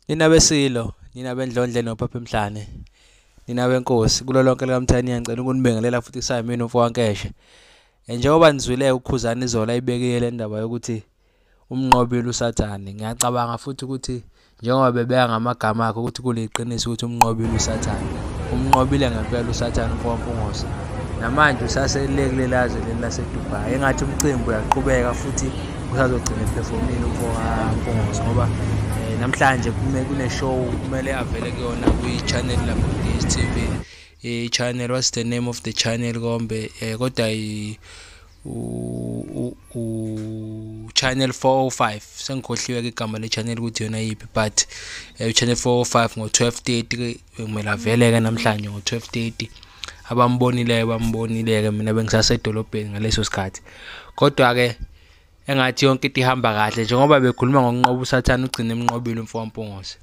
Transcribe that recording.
Nina besilo, nina bendlondle noPapa Mhlane, nina benkosi kulo lonke likaMthani ngicela ukunibingelela futhi kusaya mina uMfowankeshe. Njengoba nizwile uKhuzani izola ibekile le ndaba yokuthi umnqobile uSathane, ngiyacabanga futhi ukuthi njengoba bebeka ngamagama akhe ukuthi kuliqiniso ukuthi umnqobile uSathane. Umnqobile ngempela uSathane uMfowampungose. Namanje usaselekile laze leli laseDubai. Engathi umcimbi uyaqhubeka futhi usazogcina ephefumile uMfowampungose ngoba namhlanje kune show kumele avele kuyona kwi-channel lapho ku-DStv. I-channel, what's the name of the channel kombe? Kodwa channel 405 sengikhohliwe igama le-channel ukuthi yona yiphi, but channel 405 ngo-12:30 kumele avele-ke namhlanje ngo-12:30. Abambonile-ke mina bengisasedolobheni ngaleso sikhathi, kodwa-ke engathi yonke into ihamba kahle njengoba bekhuluma ngokunqoba uSathane ugcine emnqobile uMfowampungose.